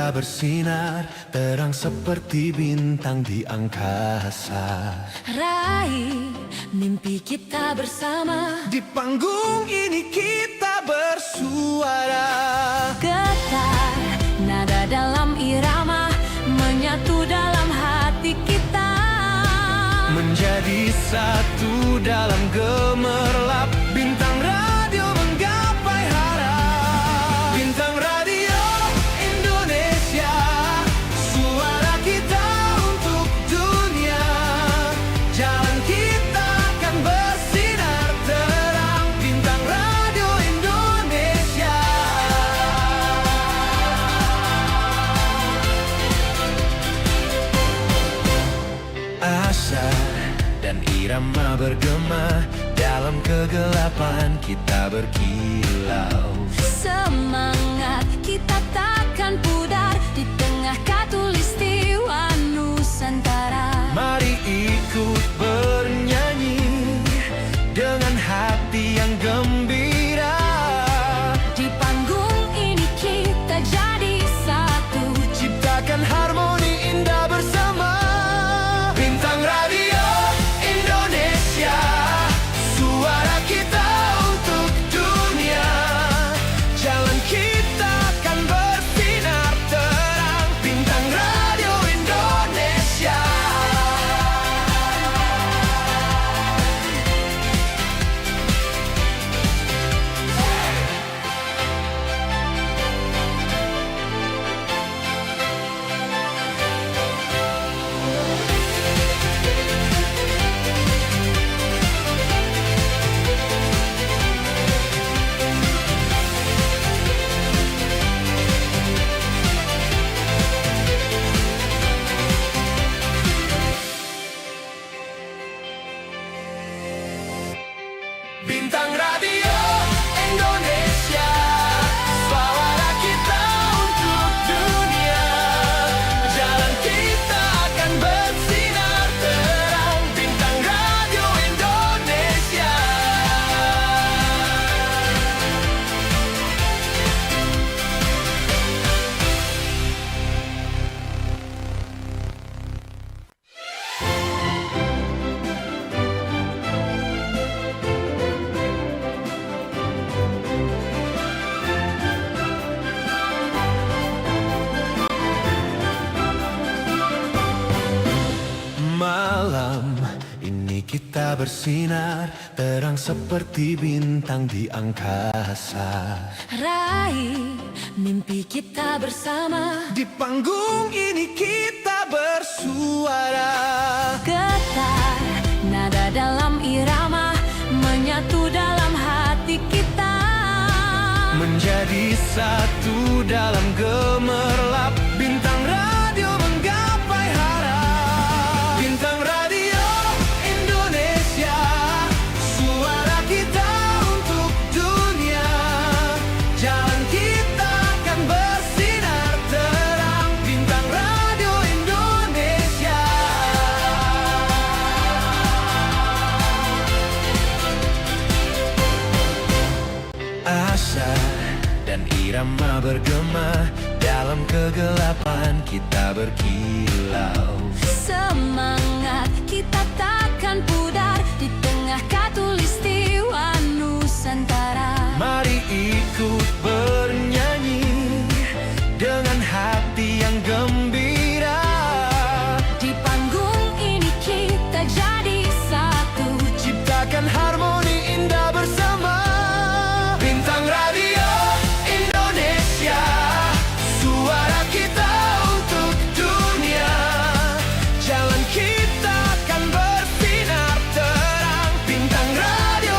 kita bersinar, terang seperti bintang di angkasa. Raih mimpi kita bersama, Di panggung ini kita bersuara. getar nada dalam irama menyatu dalam hati kita, Menjadi satu dalam gemerlap, bintang radio menggapai harap. Bintang Radio Indonesia, suara kita untuk dunia. Jalan kita akan bersinar terang, bintang Radio Indonesia. Asa dan irama bergema, dalam kegelapan kita berkilau. semangat kita takkan pudar di tengah khatulistiwa Nusantara. Mari ikut bernyanyi dengan hati yang gembira. Di panggung ini kita jadi satu, Ciptakan harmoni indah bersama. Bintang Radio Indonesia, suara kita untuk dunia. Jalan kita akan bersinar terang, bintang Radio Indonesia. Bintang Radio Indonesia, suara kita untuk dunia. Jalan kita akan bersinar terang, bintang Radio Indonesia. Malam ini kita bersinar, terang seperti bintang di angkasa. raih mimpi kita bersama, Di panggung ini kita bersuara. getar nada dalam irama menyatu dalam hati kita, Menjadi satu dalam gemerlap, bintang radio menggapai harap. Bintang Radio Indonesia, suara kita untuk dunia. Jalan kita akan bersinar terang, bintang Radio Indonesia. Asa dan irama bergema, dalam kegelapan kita berkilau. semangat kita takkan pudar di tengah khatulistiwa Nusantara. Mari ikut bernyanyi dengan hati yang gembira. Di panggung ini kita jadi satu, Ciptakan harmoni indah bersama. Bintang Radio Indonesia, suara kita untuk dunia. Jalan kita akan bersinar terang, bintang Radio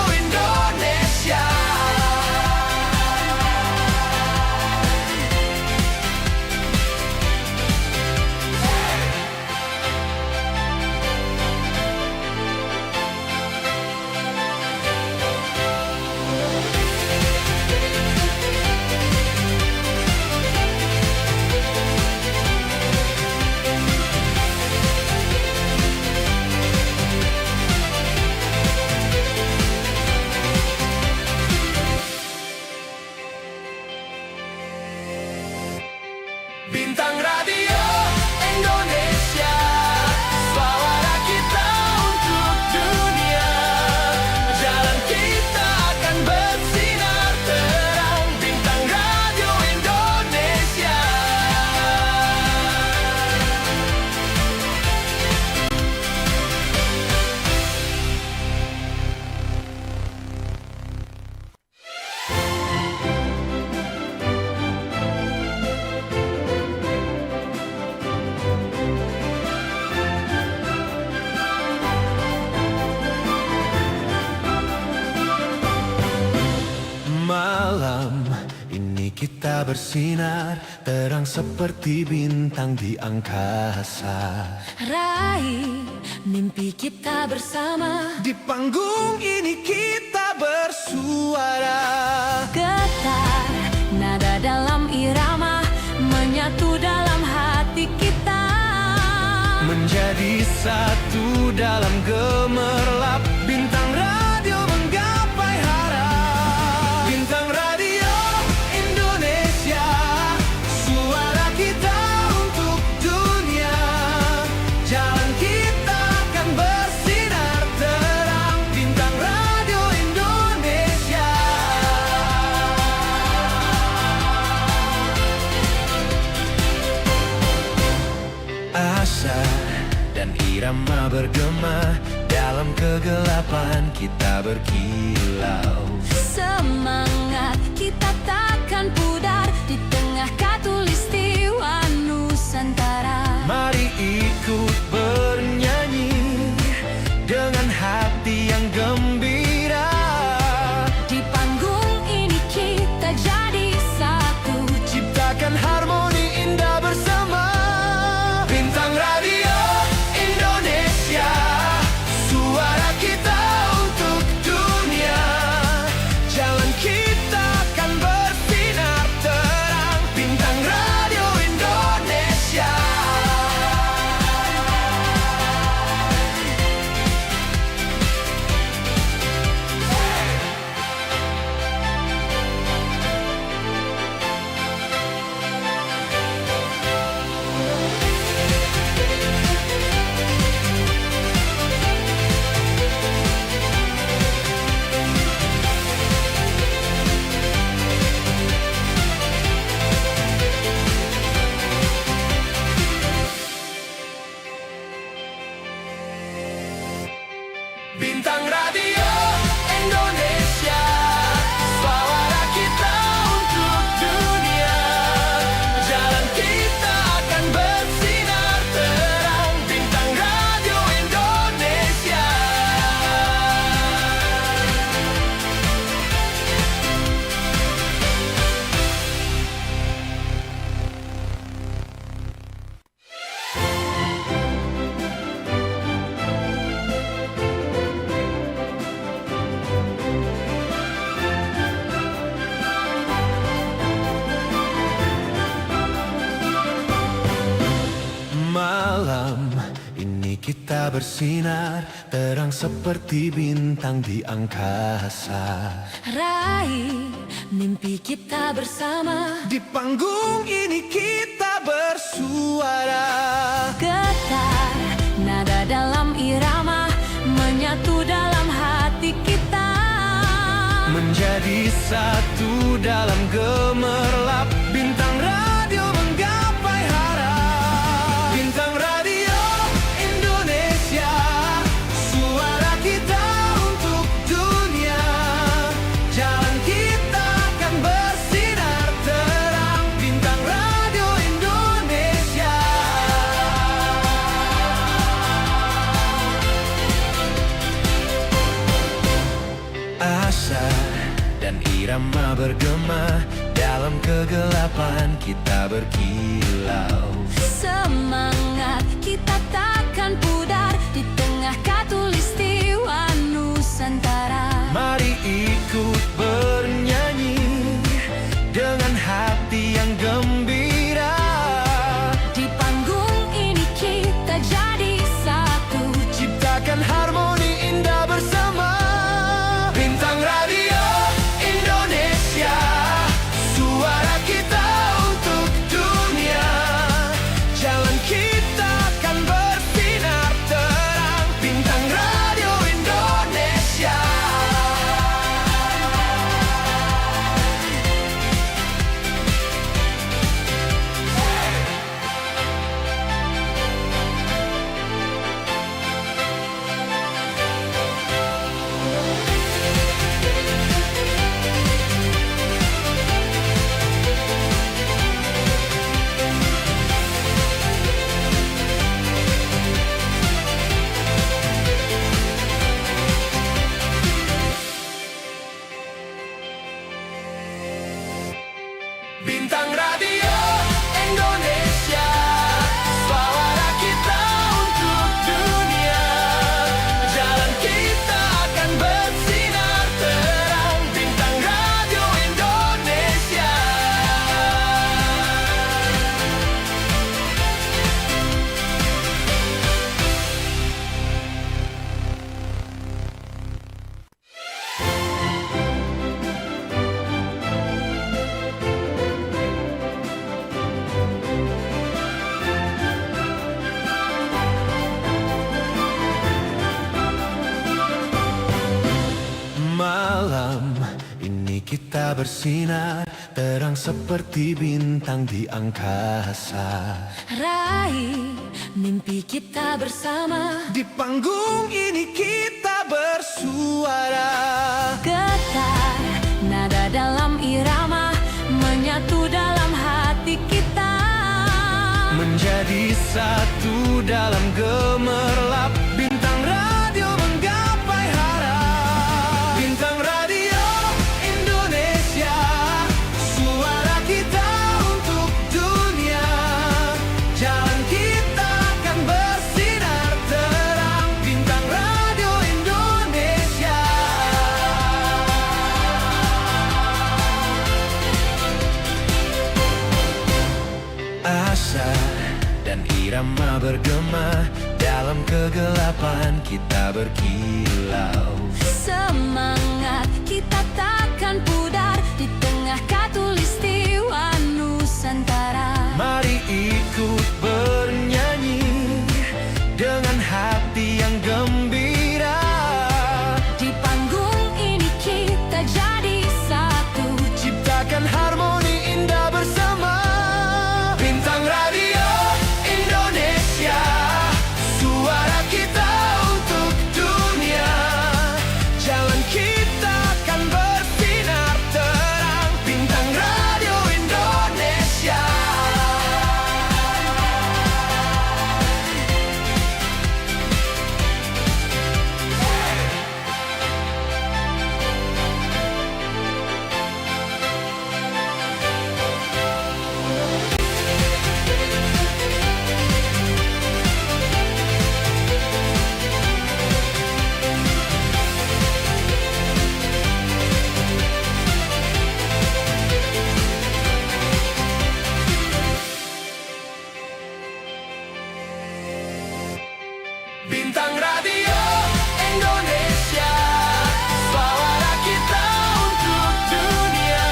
kita bersinar, terang seperti bintang di angkasa. Raih mimpi kita bersama. Di panggung ini kita bersuara. Getar nada dalam irama menyatu dalam hati kita. Menjadi satu dalam gemerlap, bintang radio menggapai harap. Bintang Radio Indonesia, suara kita untuk dunia. Jalan kita akan bersinar terang. Bintang Radio Indonesia. Asa dan irama bergema, dalam kegelapan kita berkilau. Semangat kita takkan pudar di tengah khatulistiwa Nusantara. Mari ikut bernyanyi dengan hati yang gembira. Di panggung ini kita jadi satu, Ciptakan harmoni indah bersama. Bintang Radio Indonesia, suara kita untuk dunia. Jalan kita akan bersinar terang. Bintang Radio Indonesia. Bintang Radio Indonesia, suara kita untuk dunia. Jalan kita akan bersinar terang. Bintang Radio Indonesia. Malam ini kita bersinar, terang seperti bintang di angkasa. raih mimpi kita bersama. Di panggung ini kita bersuara. Getar nada dalam irama menyatu dalam hati kita. Menjadi satu dalam gemerlap, bintang radio menggapai harap. Bintang Radio Indonesia, suara kita untuk dunia. Jalan kita akan bersinar terang. Bintang Radio Indonesia. Asa dan irama bergema, dalam kegelapan kita berkilau. Semangat kita takkan pudar di tengah khatulistiwa Nusantara. Mari ikut bernyanyi dengan hati yang gembira. Di panggung ini kita jadi satu, Ciptakan harmoni indah bersama. Bintang Radio Indonesia, suara kita untuk dunia. Jalan kita akan bersinar terang. Bintang Radio Indonesia. Bintang Radio Indonesia, suara kita untuk dunia. Jalan kita akan bersinar terang. Bintang Radio Indonesia. Malam ini kita bersinar terang seperti bintang di angkasa. Raih mimpi kita bersama, Di panggung ini kita bersuara. getar nada dalam irama menyatu dalam hati kita. Menjadi satu dalam gemerlap. Bintang radio menggapai harap. Bintang Radio Indonesia, suara kita untuk dunia. Jalan kita akan bersinar terang. Bintang Radio Indonesia. Asa dan irama bergema, dalam kegelapan kita berkilau. Semangat kita takkan pudar di tengah khatulistiwa Nusantara. Mari ikut bernyanyi dengan hati yang gembira. Di panggung ini kita jadi satu, Ciptakan harmoni indah bersama. Bintang Radio Indonesia, suara kita untuk dunia. Jalan kita akan bersinar terang. Bintang Radio Indonesia. Bintang Radio Indonesia, suara kita untuk dunia.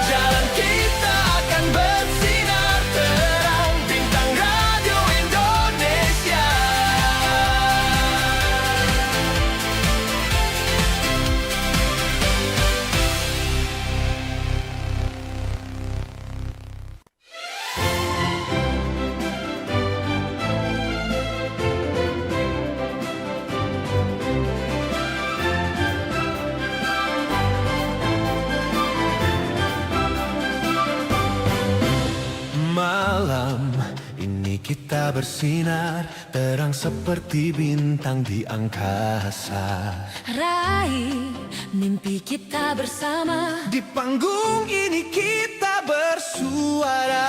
Jalan kita akan bersinar terang. Bintang Radio Indonesia. Malam ini kita bersinar terang seperti bintang di angkasa. raih mimpi kita bersama, Di panggung ini kita bersuara.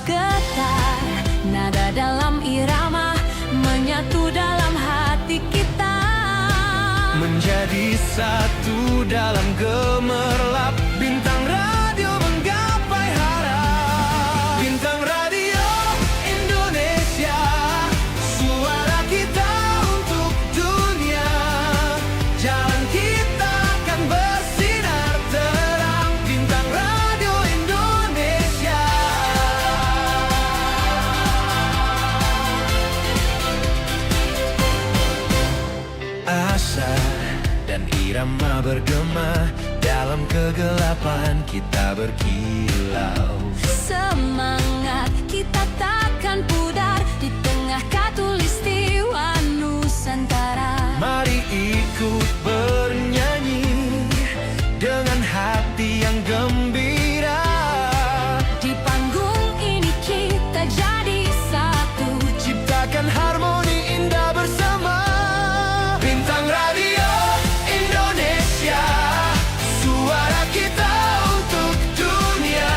getar nada dalam irama menyatu dalam hati kita. Menjadi satu dalam gemerlap. Bintang radio menggapai harap. Bintang Radio Indonesia, suara kita untuk dunia. Jalan kita akan bersinar terang. Bintang Radio Indonesia. Asa dan irama bergema, dalam kegelapan kita berkilau. Semangat kita takkan pudar di tengah khatulistiwa Nusantara. Mari ikut bernyanyi dengan hati yang gembira. Di panggung ini kita jadi satu, Ciptakan harmoni indah bersama. Bintang Radio Indonesia, suara kita untuk dunia.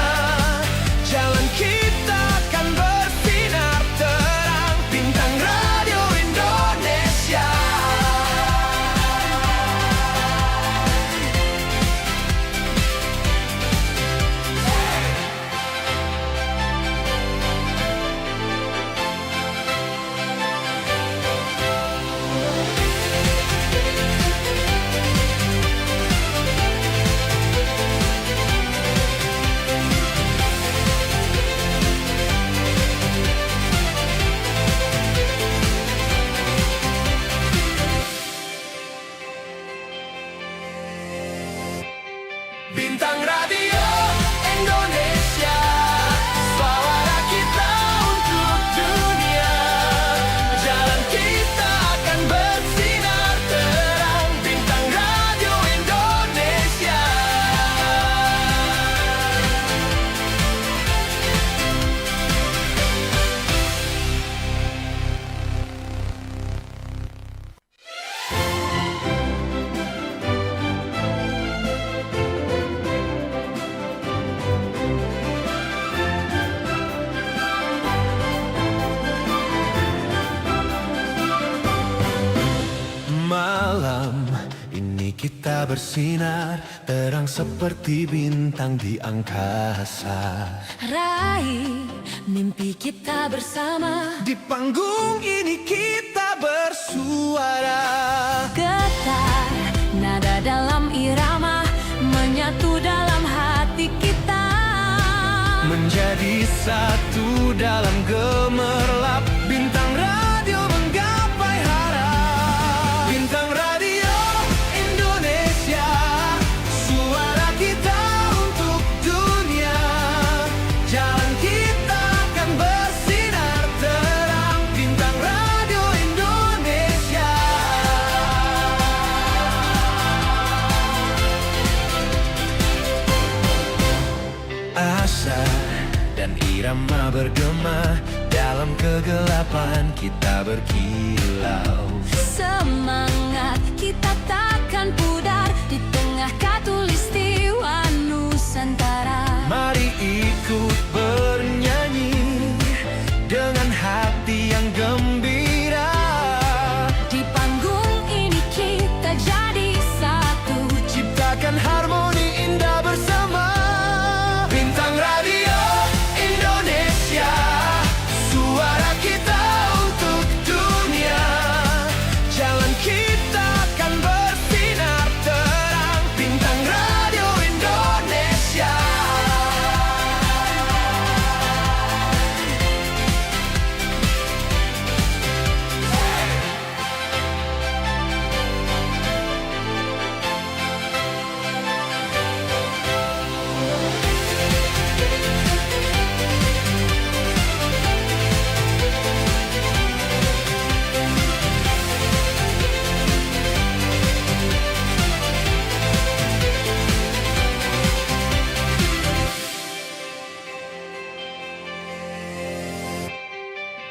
Bintang Radio Indonesia, suara kita untuk dunia. Jalan kita akan bersinar terang. Bintang Radio Indonesia. Malam ini kita bersinar terang seperti bintang di angkasa. Raih mimpi kita bersama, Di panggung ini kita bersuara. getar nada dalam irama menyatu dalam hati kita. Menjadi satu dalam gemerlap, bintang radio menggapai harap. Bintang Radio Indonesia, suara kita untuk dunia. Jalan kita akan bersinar terang. Bintang Radio Indonesia. Asa dan irama bergema, dalam kegelapan kita berkilau. Semangat kita takkan pudar di tengah katulistiwa Nusantara. Mari ikut bernyanyi dengan hati yang gembira. Di panggung ini kita jadi satu. Ciptakan harmoni indah bersama. Bintang Radio Indonesia, suara kita untuk dunia. Jalan kita akan bersinar terang. Bintang Radio Indonesia.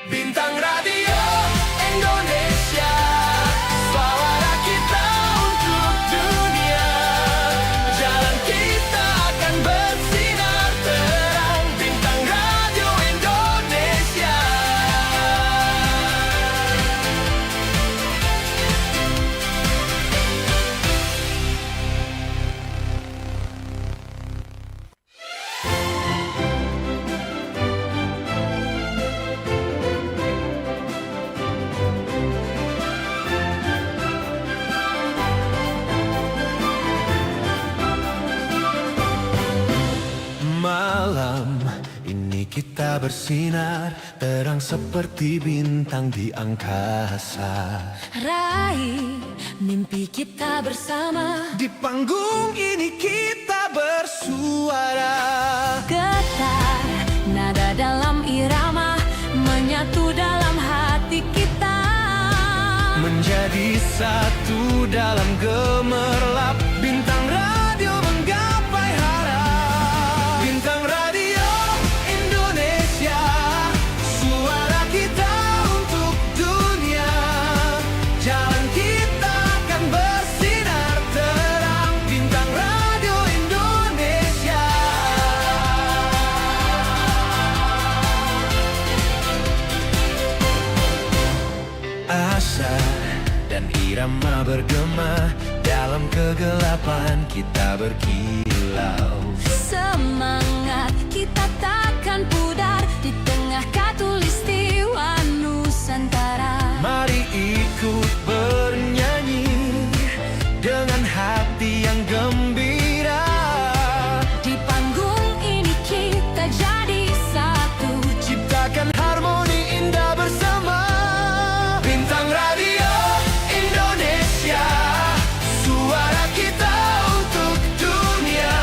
Bintang Radio Indonesia, suara kita untuk dunia. Jalan kita akan bersinar terang. Bintang Radio Indonesia. Malam ini kita bersinar terang seperti bintang di angkasa. Raih mimpi kita bersama, Di panggung ini kita bersuara. getar nada dalam irama menyatu dalam hati kita. Menjadi satu dalam gemerlap, bintang radio menggapai harap. Bintang Radio Indonesia, suara kita untuk dunia. Jalan kita akan bersinar terang. Bintang Radio Indonesia. Asa dan irama bergema, dalam kegelapan kita berkilau. Semangat kita takkan pudar di tengah katulistiwa Nusantara. Mari ikut bernyanyi dengan hati yang gembira. Di panggung ini kita jadi satu. Ciptakan harmoni indah bersama. Bintang Radio Indonesia, suara kita untuk dunia.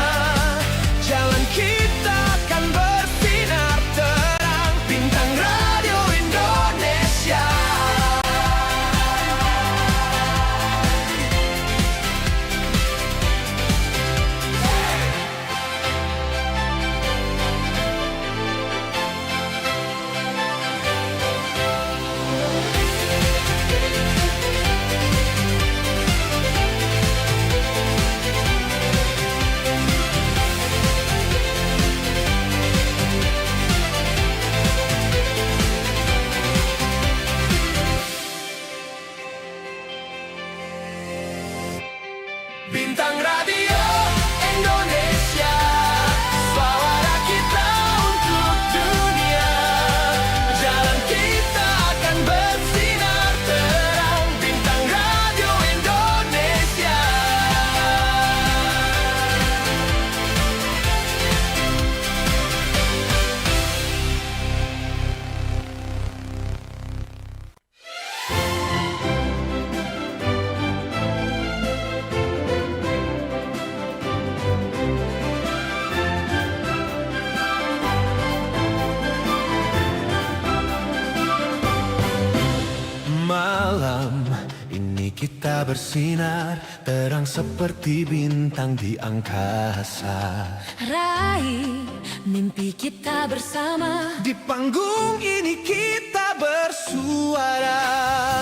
kita bersinar terang seperti bintang di angkasa. Raih mimpi kita bersama. Di panggung ini kita bersuara.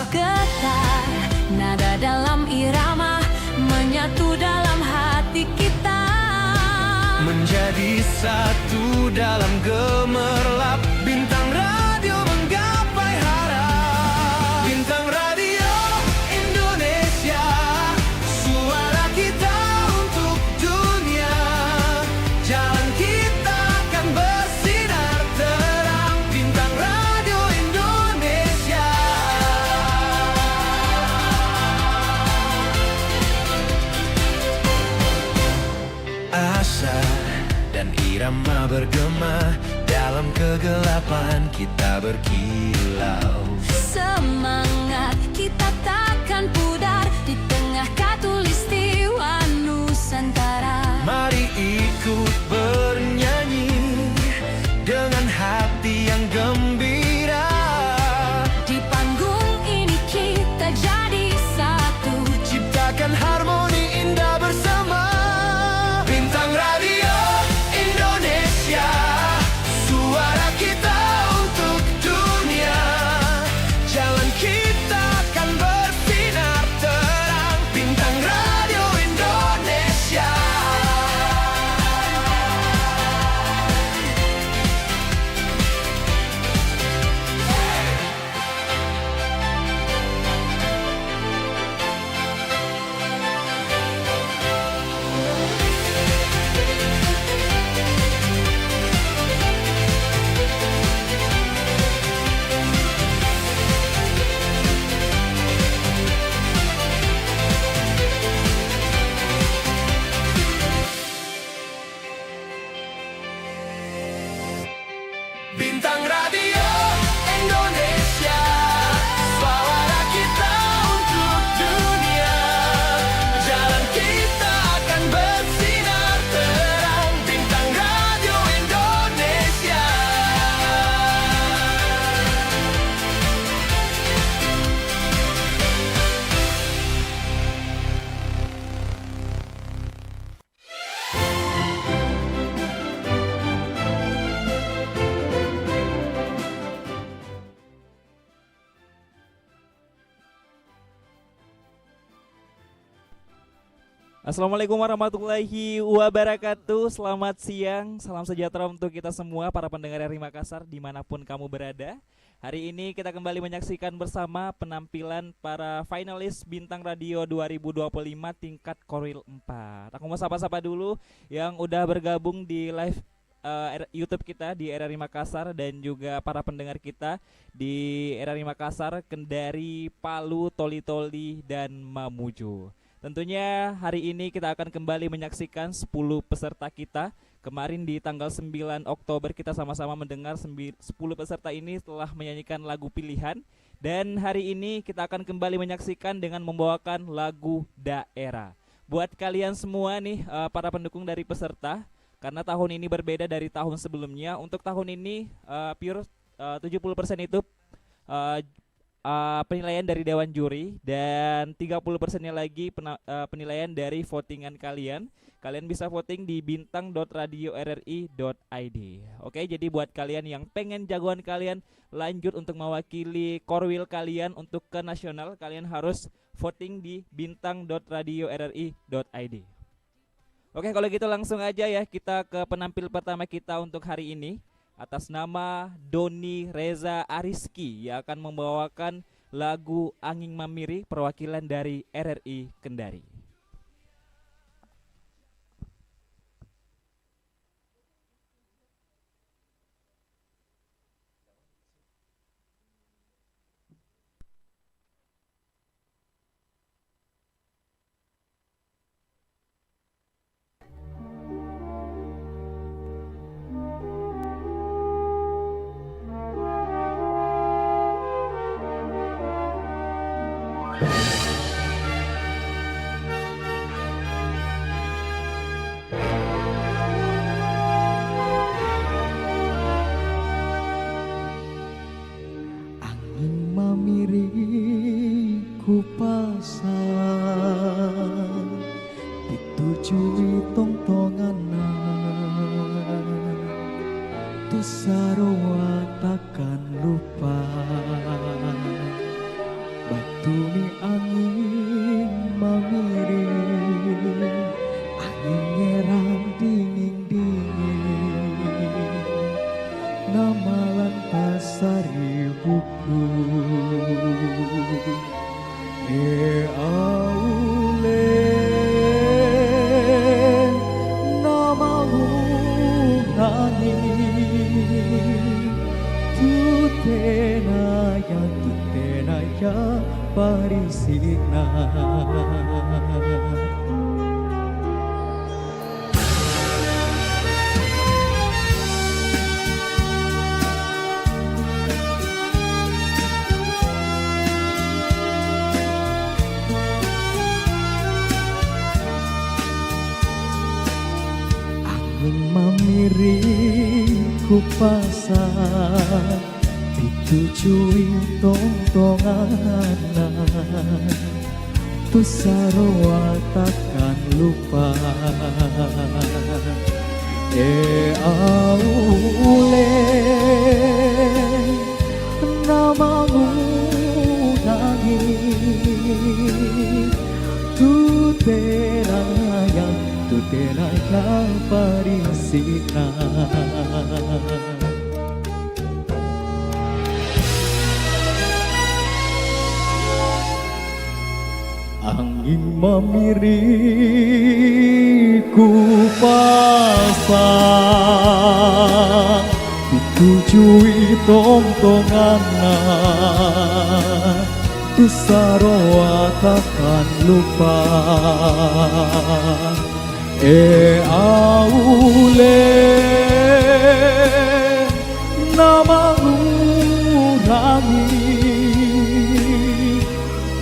Getar nada dalam irama menyatu dalam hati kita. Menjadi satu dalam gemerlap bintang radio menggapai harap. Bintang Radio Indonesia, suara kita untuk dunia. Jalan kita akan bersinar terang. Bintang Radio Indonesia. Asa dan irama bergema dalam kegelapan kita berkilau. Semangat kita takkan pudar di tengah katulistiwa Nusantara. Mari ikut bernyanyi dengan hati yang gembira. Di panggung ini kita jadi satu. Ciptakan harmoni indah bersama. Bintang Radio Indonesia, suara kita untuk dunia. Jalan kita akan bersinar terang. Bintang Radio Indonesia. Bintang Radio Indonesia, suara kita untuk dunia. Jalan kita akan bersinar terang. Bintang Radio Indonesia. Assalamualaikum warahmatullahi wabarakatuh. Selamat siang, salam sejahtera untuk kita semua para pendengar RRI Makassar dimanapun kamu berada. Hari ini kita kembali menyaksikan bersama penampilan para finalis Bintang Radio 2025 tingkat Korwil 4. Aku mau sapa-sapa dulu yang udah bergabung di live YouTube kita di RRI Makassar dan juga para pendengar kita di RRI Makassar, Kendari, Palu, Toli-Toli, dan Mamuju. Tentunya hari ini kita akan kembali menyaksikan 10 peserta kita. Kemarin di tanggal 9 Oktober kita sama-sama mendengar 10 peserta ini telah menyanyikan lagu pilihan. Dan hari ini kita akan kembali menyaksikan dengan membawakan lagu daerah. Buat kalian semua nih para pendukung dari peserta, karena tahun ini berbeda dari tahun sebelumnya. Untuk tahun ini pure 70% itu penilaian dari Dewan Juri dan 30%-nya lagi penilaian dari votingan kalian. Kalian bisa voting di bintang.radiorri.id. Oke, jadi buat kalian yang pengen jagoan kalian lanjut untuk mewakili Korwil kalian untuk ke nasional, kalian harus voting di bintang.radiorri.id. Oke, kalau gitu langsung aja ya kita ke penampil pertama kita untuk hari ini. Atas nama Doni Reza Ariski yang akan membawakan lagu Angin Mamiri perwakilan dari RRI Kendari. tong-tonganan tu sarua takkan lupa. Batu ni angin mamiri, angin ngerang dingin-dingin, nama lantas sari buku. Aule namamu nangis, tutenaya parisina. Mamiriku pasang ditujui tong-tonganan tu sarua takkan lupa. Aule namamu nangis, tutenaya parisina. Angin mamiriku pasang ditujui tong-tonganan tu sarua takkan lupa. Aule namamu nangis,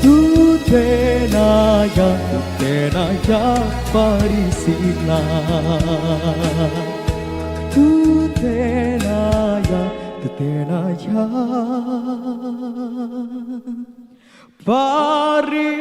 tutenaya parisina, tutenaya parisina.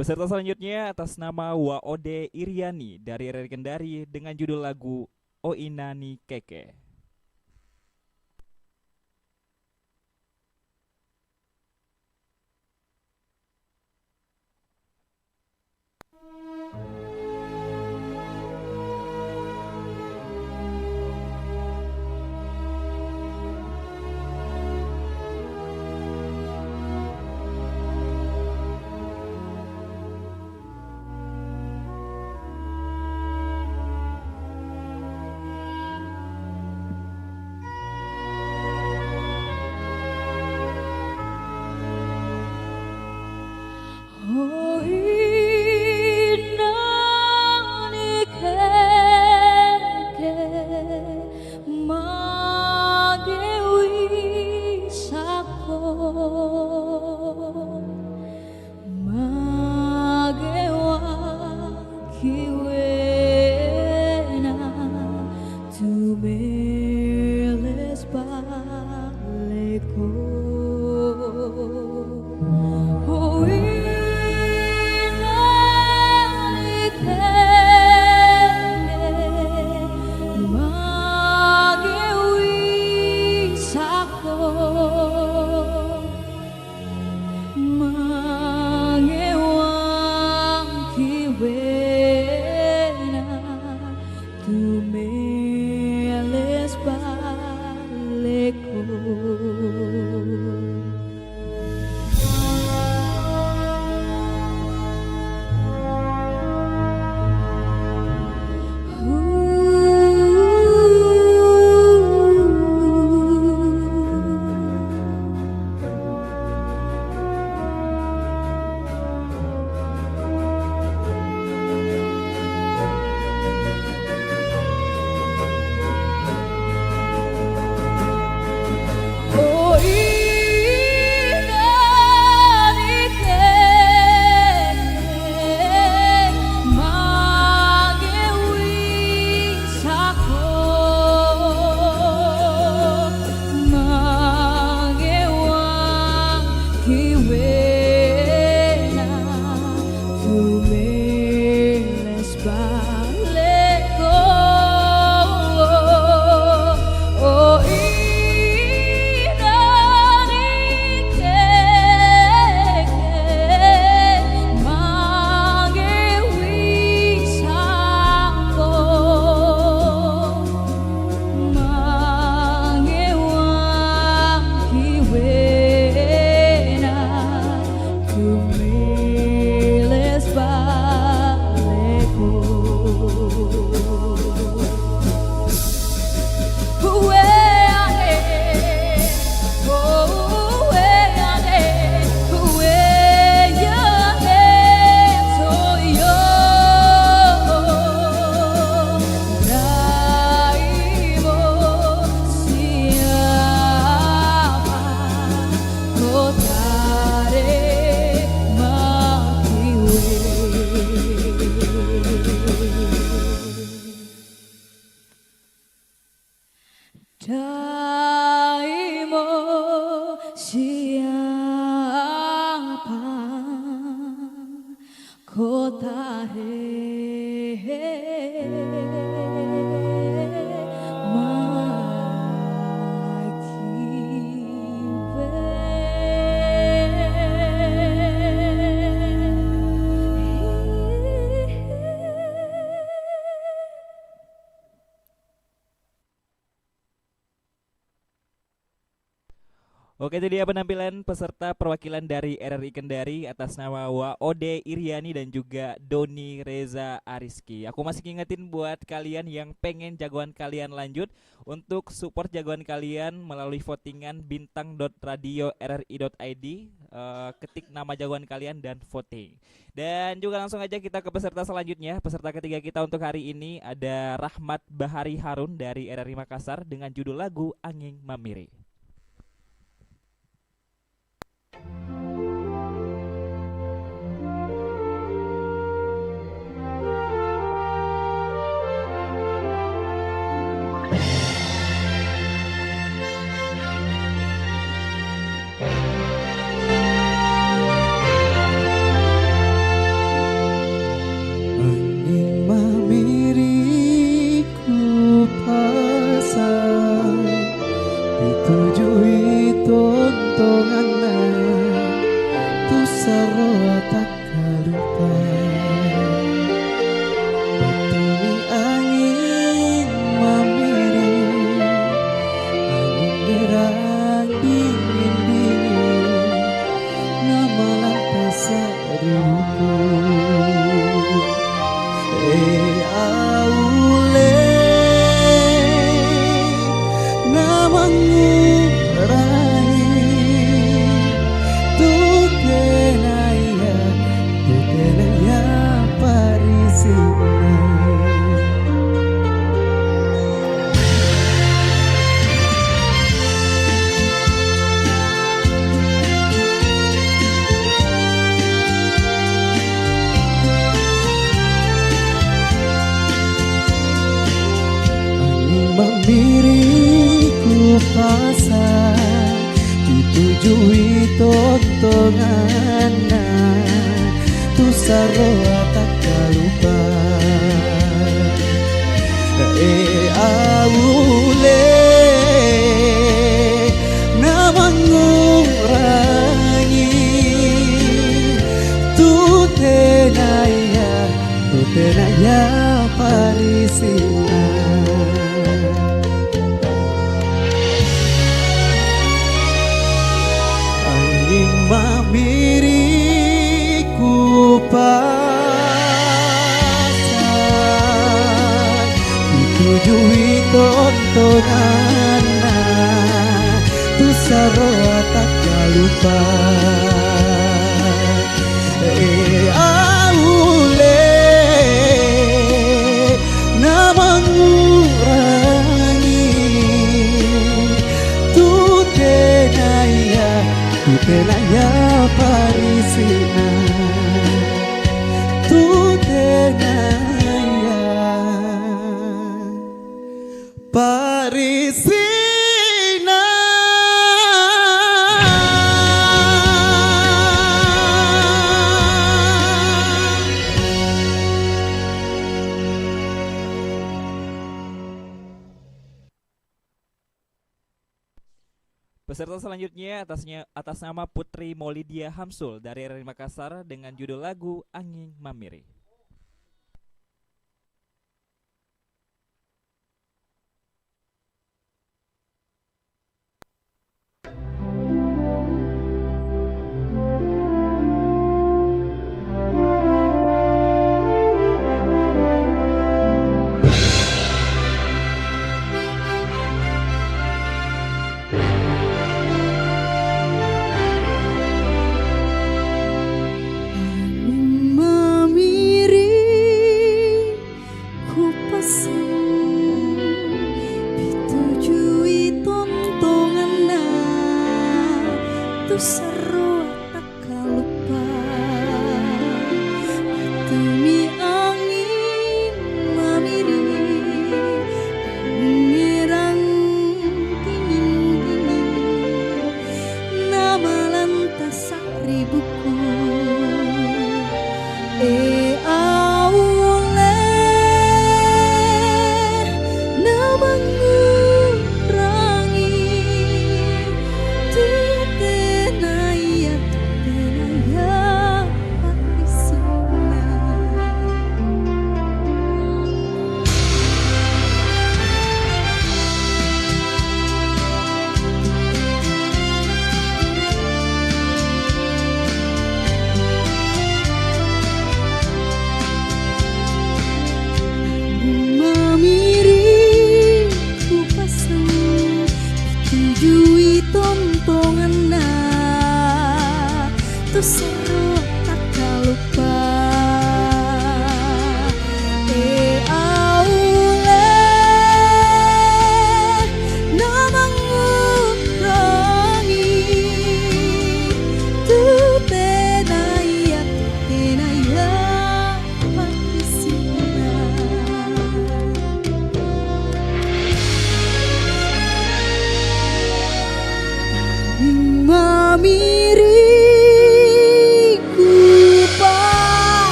Peserta selanjutnya atas nama Waode Iriani dari Reri Kendari dengan judul lagu O Inani Keke. Oke, itu dia penampilan peserta perwakilan dari RRI Kendari atas nama Ode Iriani dan juga Doni Reza Ariski. Aku masih ngingetin buat kalian yang pengen jagoan kalian lanjut untuk support jagoan kalian melalui votingan bintang.radio.rri.id. Ketik nama jagoan kalian dan voting. Dan juga langsung aja kita ke peserta selanjutnya. Peserta ketiga kita untuk hari ini ada Rahmat Bahari Harun dari RRI Makassar dengan judul lagu Angin Mamiri. Angin mamiriku pasang ditujui tontonan tu sarwa tak lupa betumi angin mamiri angin gerang dingin dingin nama lantai sariku aule namangurai tutenaya parisina. Mamiriku pasang ditujui tontonan tu sarwa tak lupa aule namangurangi tutenaya parisina. Mamiriku pasang ditujui tontonan tu sarwa tak lupa aule namangurangi tutenaya parisina tutenaya parisina. Peserta selanjutnya atas nama Putri Maulidia Hamsul dari RRI Makassar dengan judul lagu Angin Mamiri. Mami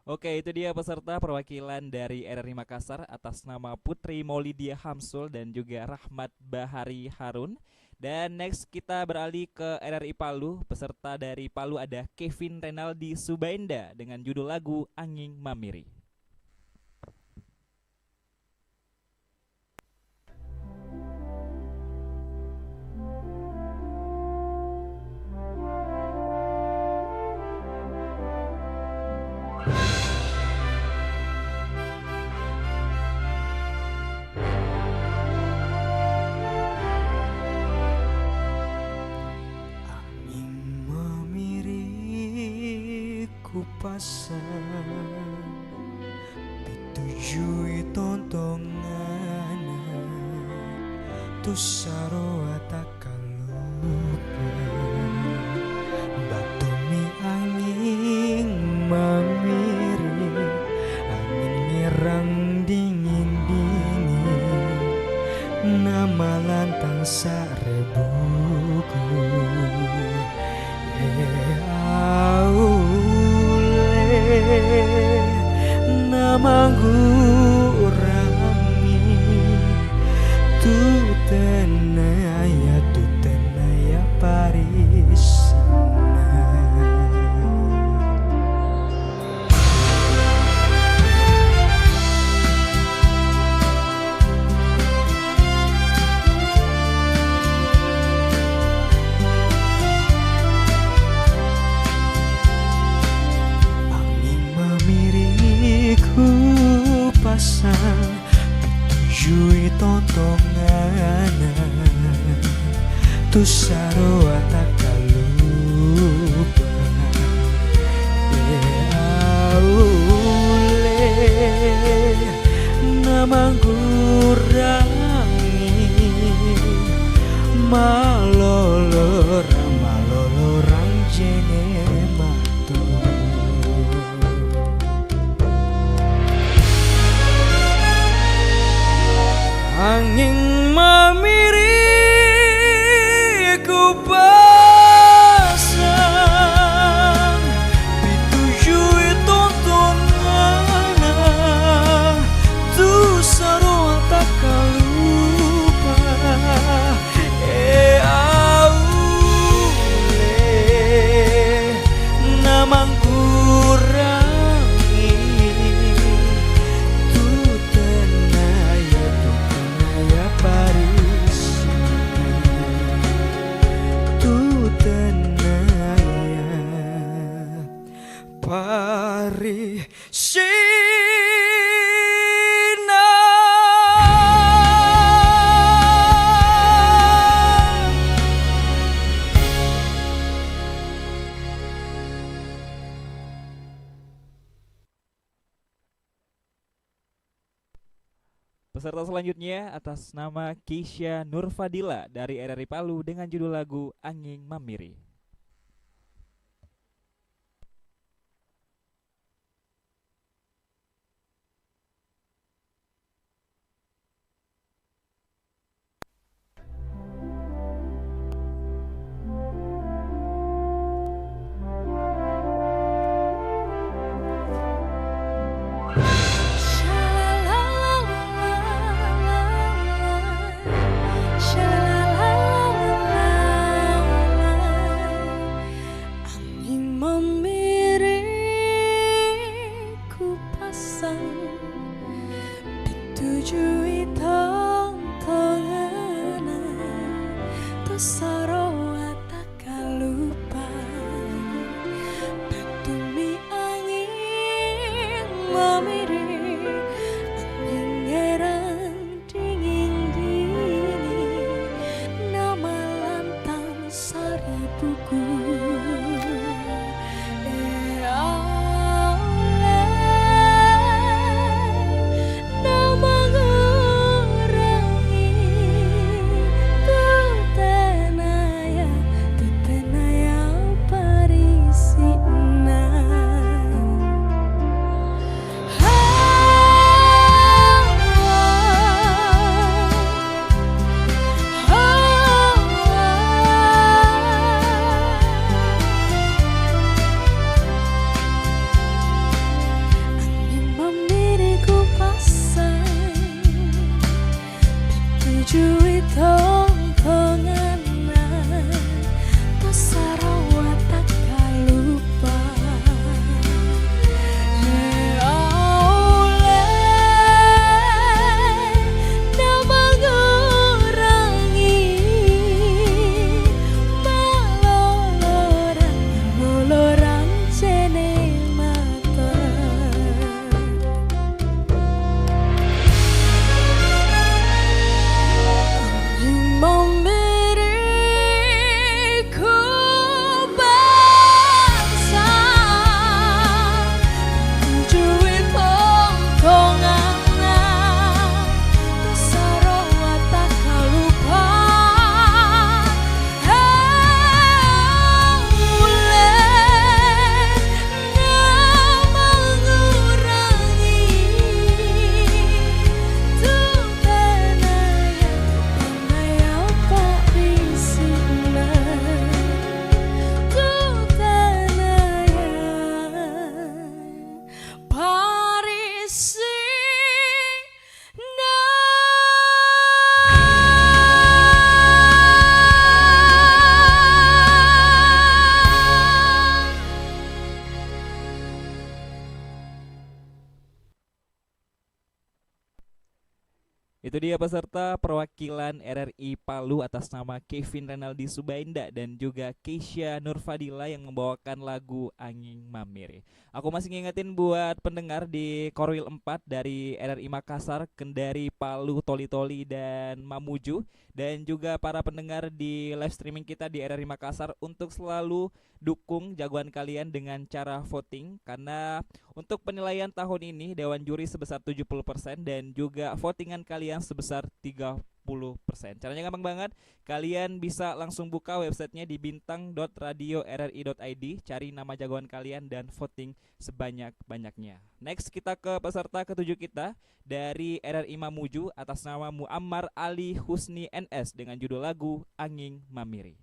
Oke, itu dia peserta perwakilan dari RRI Makassar atas nama Putri Maulidia Hamsul dan juga Rahmat Bahari Harun. Dan next kita beralih ke RRI Palu. Peserta dari Palu ada Kevin Renaldi Subaenda dengan judul lagu Angin Mamiri. Angin memiri ku pasang pitujui tontongan tu sarua takalupa batomi angin memiri angin nyerang dingin-dingin nama lantang sarebuku aule nama gurangi tu tenaya parisina. Angin memiriku pasang pitujui tontongan tu sarua takalupa aule nama gurangi malolorang jene matu. Angin memiri ku pasang pitujui tontonan tu sarua takalupa aule namang kurangi tu tenaya paris tu tenaya parisina. Peserta selanjutnya atas nama Keisha Nurfadila dari RRI Palu dengan judul lagu Angin Mamiri. Angin memiri ku pasang pitujui tontonan tu sarua takalupa batumi angin memiri angin nyerang dingin-dingin nama lantang saribuku nama gurangi tu tenaya Itu dia peserta perwakilan RRI Palu atas nama Kevin Renaldi Subainda dan juga Keisha Nurfadila yang membawakan lagu Angin Mamiri. Aku masih ngingetin buat pendengar di Korwil 4 dari RRI Makassar, Kendari, Palu, Toli-Toli, dan Mamuju, dan juga para pendengar di live streaming kita di RRI Makassar untuk selalu dukung jagoan kalian dengan cara voting, karena untuk penilaian tahun ini Dewan Juri sebesar 70% dan juga votingan kalian sebesar 30%. Caranya gampang banget. Kalian bisa langsung buka websitenya di bintang.radio.rri.id, cari nama jagoan kalian dan voting sebanyak-banyaknya. Next kita ke peserta ketujuh kita dari RRI Mamuju atas nama Muammar Ali Husni NS dengan judul lagu Angin Mamiri.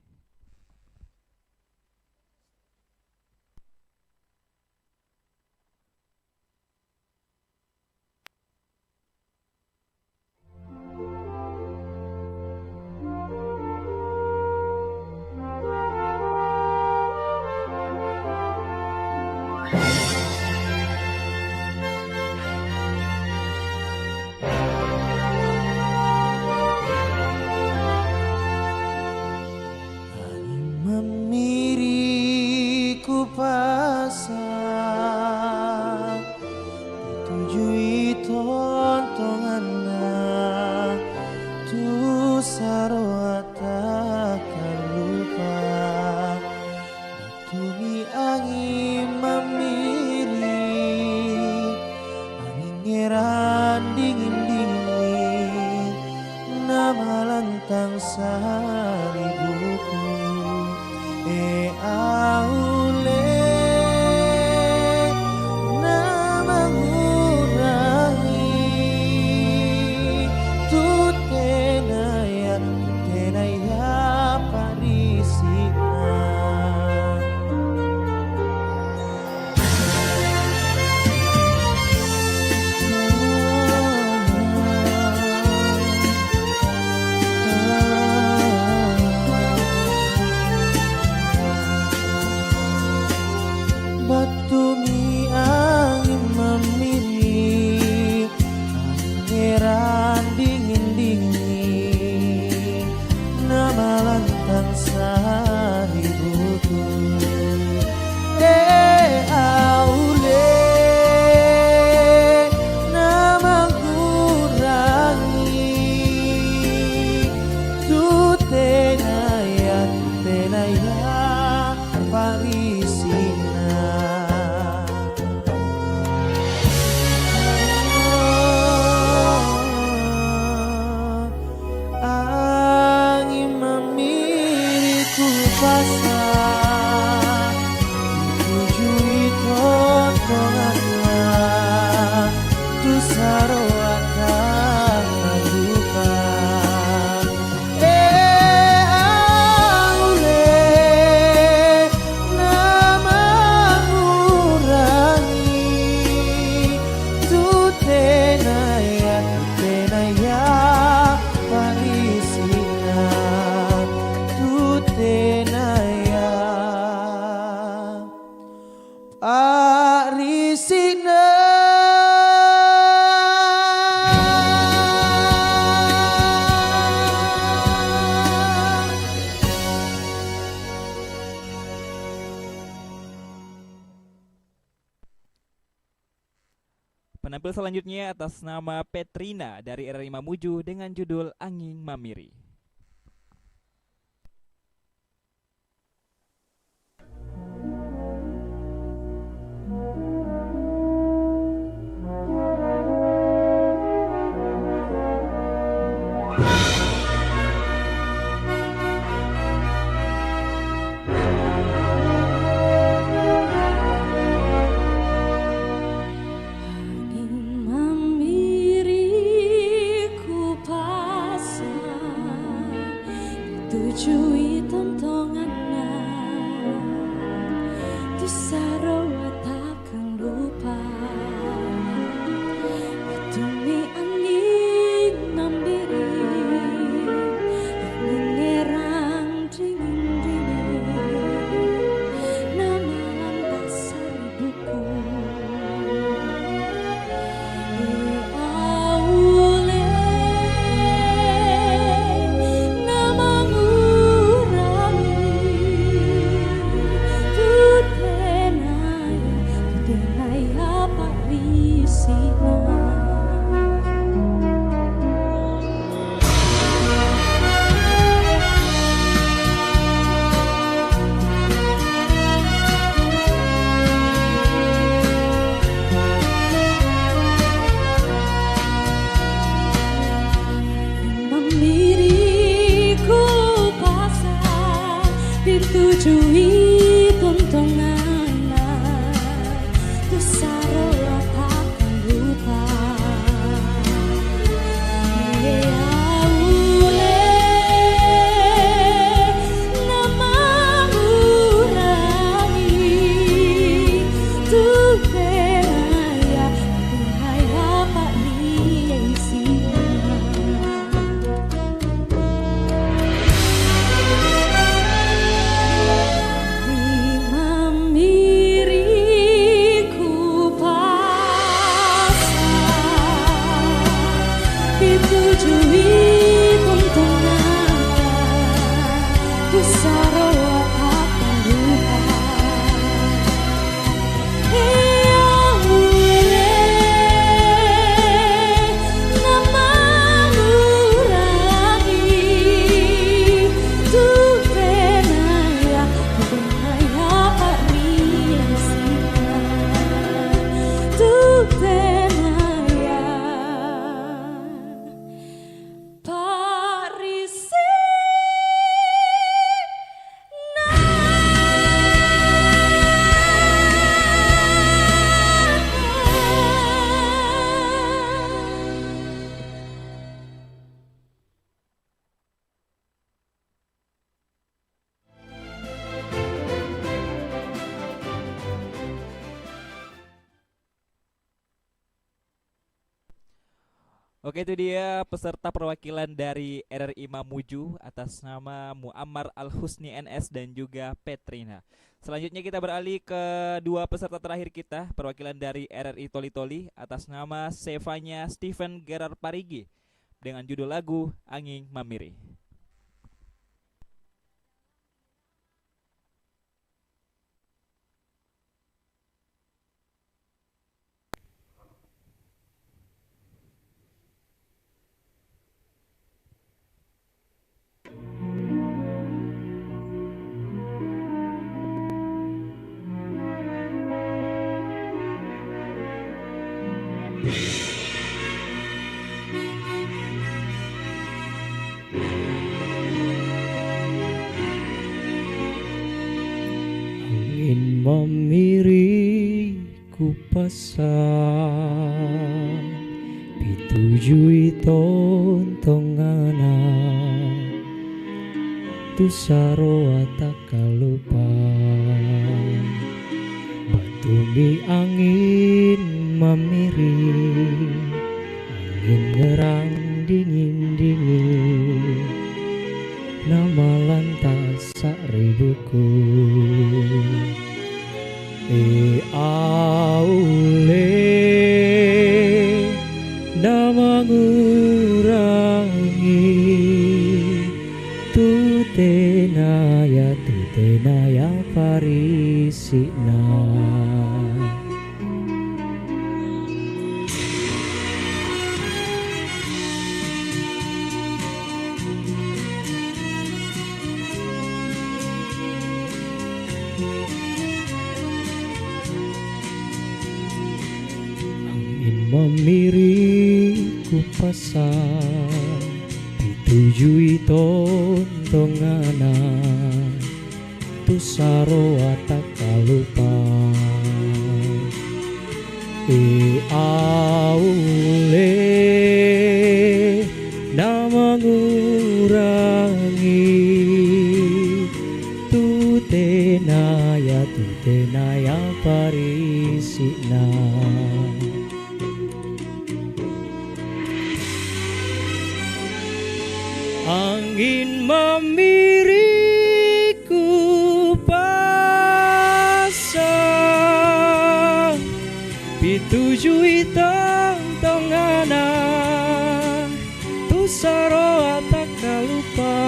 Memiriku pasang ditujui tontonganna tu sarwa takkan lupa batumi angin memiri angin ngeran dingin-dingin nama lantang sari buku aule nama ngurangi tu tenaya parisina batumi angin memiri pangeran dingin-dingin nama lantang sahibuku aule nama kurangi tu tenaya parisina angin memiriku pasang ditujui tontongannya tu sarwa takkan lupa aule nama ngurangi tu tenaya parisina tu tenaya parisina. Penampil selanjutnya atas nama Petrina dari RRI Mamuju dengan judul Angin Mamiri. Angin mamiri ku pasang ditujui tontonganna tu sarwa takkan lupa batumi angin memberi angin ngerang dingin-dingin nama lantas saribuku aule Tusaro takkan lupa. Oke, itu dia peserta perwakilan dari RRI Mamuju atas nama Muammar Al-Husni NS dan juga Petrina. Selanjutnya kita beralih ke dua peserta terakhir kita, perwakilan dari RRI Toli-Toli atas nama Sevanya Stephen Gerard Parigi dengan judul lagu Angin Mamiri. Angin memiri ku pasang pitujui tontongana tu saro tak lupa batumi angin memiri angin ngerang dingin-dingin nama lantas ribuku aule nama ngurangi tutenaya parisina memiri ku pasang pitujui tontongana tu saro tak lupa aule nama ngurangi tutenaya parisina angin memiriku pasang pitujui tongtongana tu saro tak lupa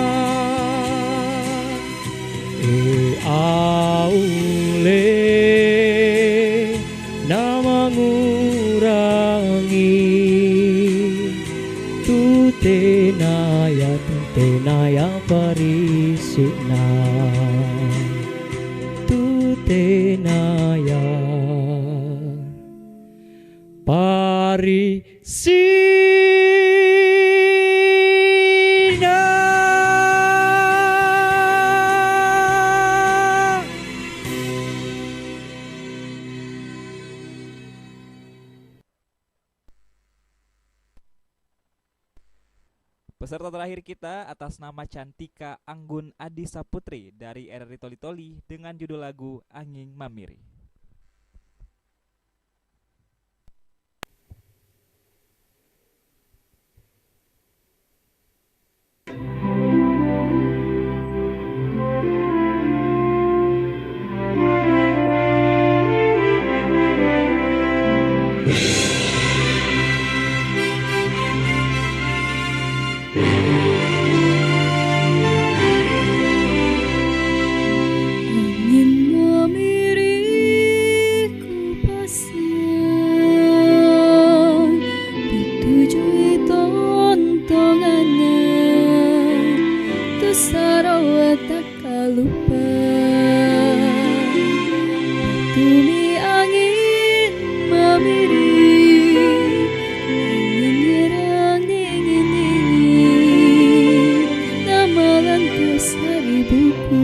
aule nama ngurangi tutenaya parisina tutenaya parisina. Peserta terakhir kita atas nama Cantika Anggun Adi Saputri dari RRI Toli-Toli dengan judul lagu Angin Mamiri. sarawa takalupa. Tumi angin mamiring, ningirang ningin-ningin, namalan ka sa ribuku.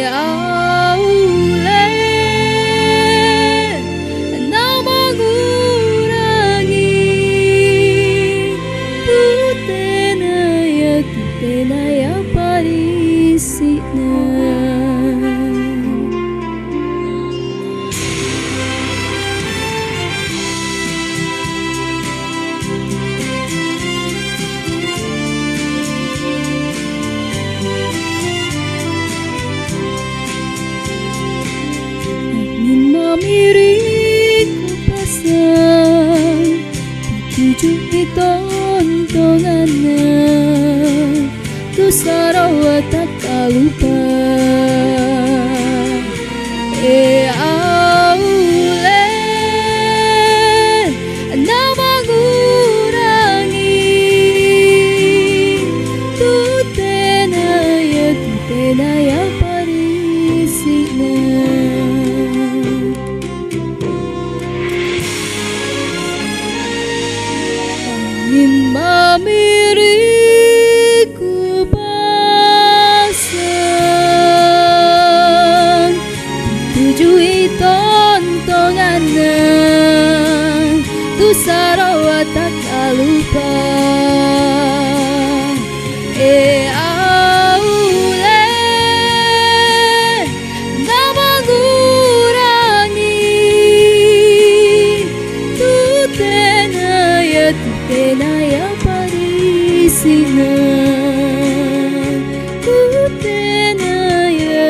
Aulen na mangurangi, tutenaya parisi na. Angin mamiring kupasan, tujuh itontongan na, tu sarawa takalupa. Aulen na mangurangi, tutenaya parisi na. Angin mamiring kupasan, tujuh itontongan na, tu sarawa takalupa. Aulen na mangurangi, tutenaya parisi na, tutenaya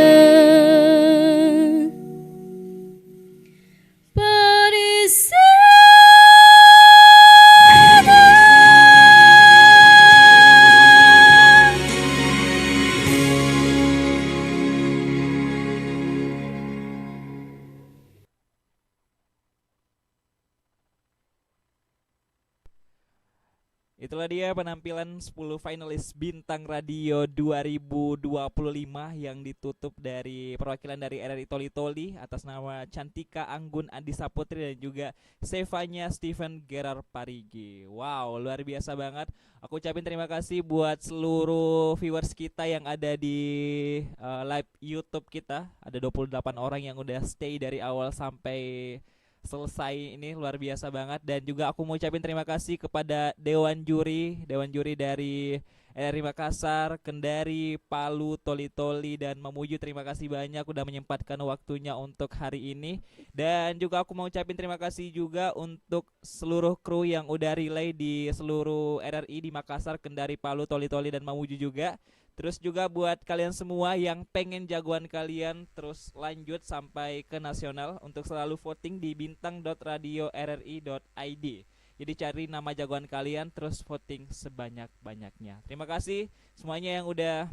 parisi na. Itulah dia penampilan 10 finalis Bintang Radio 2025 yang ditutup dari perwakilan dari RRI Toli Toli atas nama Cantika Anggun Andi Saputri dan juga Sevanya Steven Gerard Parigi. Wow, luar biasa banget. Aku ucapin terima kasih buat seluruh viewers kita yang ada di live YouTube kita. Ada 28 orang yang udah stay dari awal sampai selesai, ini luar biasa banget. Dan juga aku mau ucapin terima kasih kepada Dewan Juri dari RRI Makassar, Kendari, Palu, Toli-Toli, dan Mamuju. Terima kasih banyak udah menyempatkan waktunya untuk hari ini. Dan juga aku mau ucapin terima kasih juga untuk seluruh kru yang udah relay di seluruh RRI di Makassar, Kendari, Palu, Toli-Toli, dan Mamuju juga. Terus juga buat kalian semua yang pengen jagoan kalian terus lanjut sampai ke nasional, untuk selalu voting di bintang.radio.rri.id. Jadi cari nama jagoan kalian terus voting sebanyak-banyaknya. Terima kasih semuanya yang udah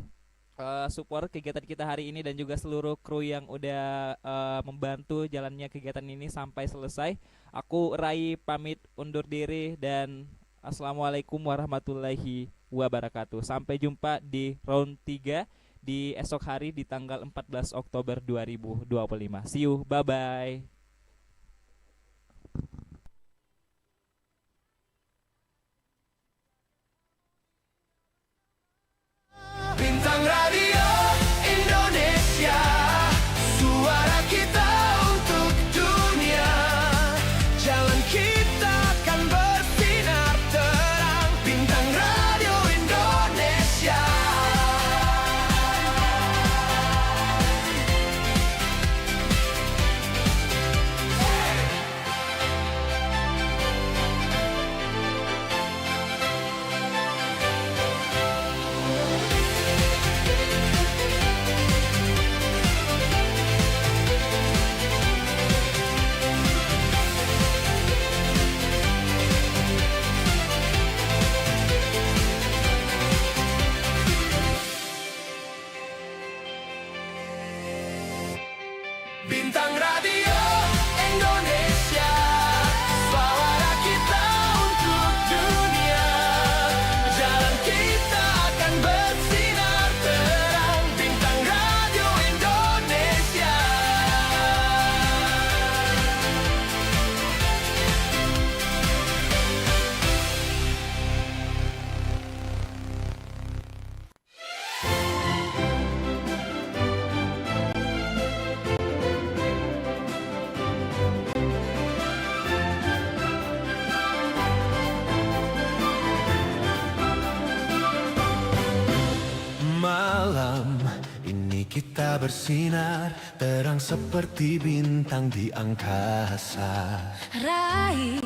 support kegiatan kita hari ini, dan juga seluruh kru yang udah membantu jalannya kegiatan ini sampai selesai. Aku Rai pamit undur diri dan assalamualaikum warahmatullahi wabarakatuh. Sampai jumpa di round 3 di esok hari di tanggal 14 Oktober 2025. See you, bye-bye. Bintang Radio Indonesia, suara kita untuk dunia. Jalan kita akan bersinar terang. Bintang Radio Indonesia. Bintang Radio Indonesia, suara kita untuk dunia. Jalan kita kita bersinar, terang seperti bintang di angkasa. Raih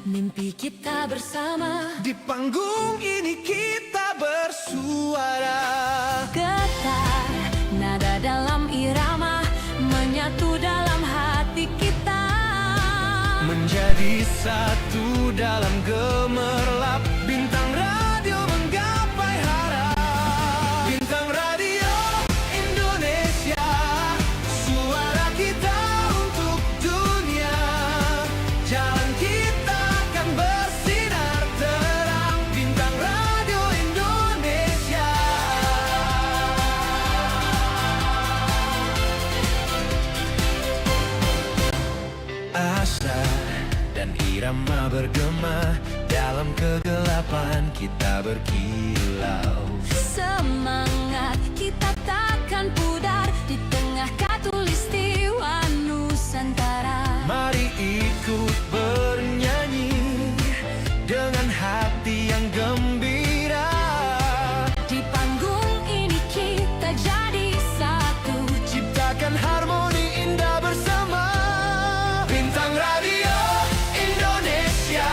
mimpi kita bersama, Di panggung ini kita bersuara. getar nada dalam irama menyatu dalam hati kita. Menjadi satu dalam gemerlap, bintang radio menggapai harap. Bintang Radio Indonesia, suara kita untuk dunia. Jalan kita akan bersinar terang, bintang Radio Indonesia. Asa dan irama bergema, dalam kegelapan kita berkilau. Semangat kita takkan pudar di tengah khatulistiwa Nusantara. Mari ikut bernyanyi dengan hati yang gembira. Di panggung ini kita jadi satu, Ciptakan harmoni indah bersama. Bintang Radio Indonesia,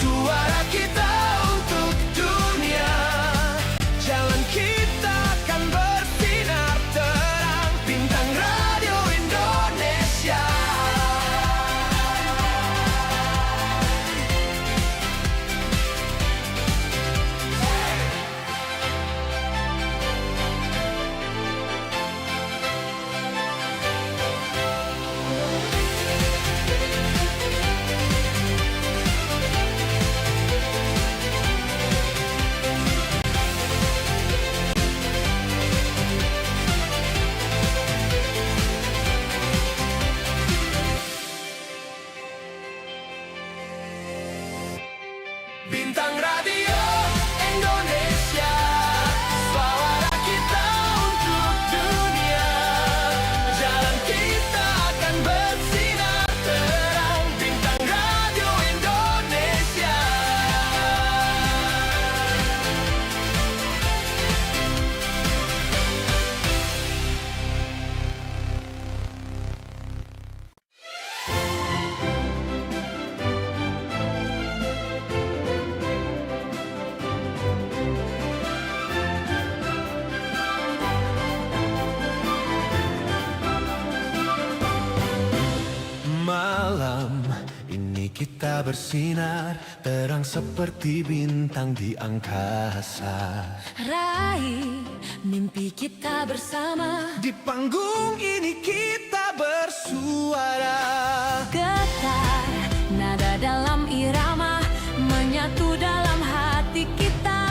suara kita untuk dunia. Jalan kita akan bersinar terang, bintang Radio Indonesia. Bintang Radio Indonesia, suara kita untuk dunia. Jalan kita akan bersinar terang, bintang Radio Indonesia. Malam ini kita bersinar, terang seperti bintang di angkasa. raih mimpi kita bersama, Di panggung ini kita bersuara. getar nada dalam irama menyatu dalam hati kita.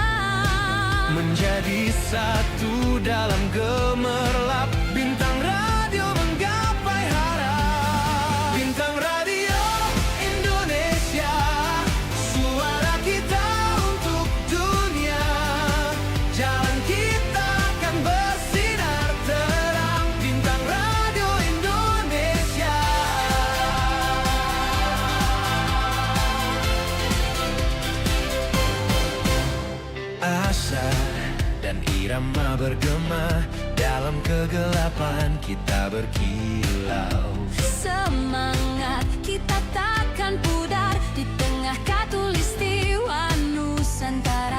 Menjadi satu dalam gemerlap, bintang radio menggapai harap. Bintang Radio Indonesia, suara kita untuk dunia. Jalan kita akan bersinar terang, bintang Radio Indonesia. Asa dan irama bergema, dalam kegelapan kita berkilau. Semangat kita takkan pudar di tengah khatulistiwa Nusantara.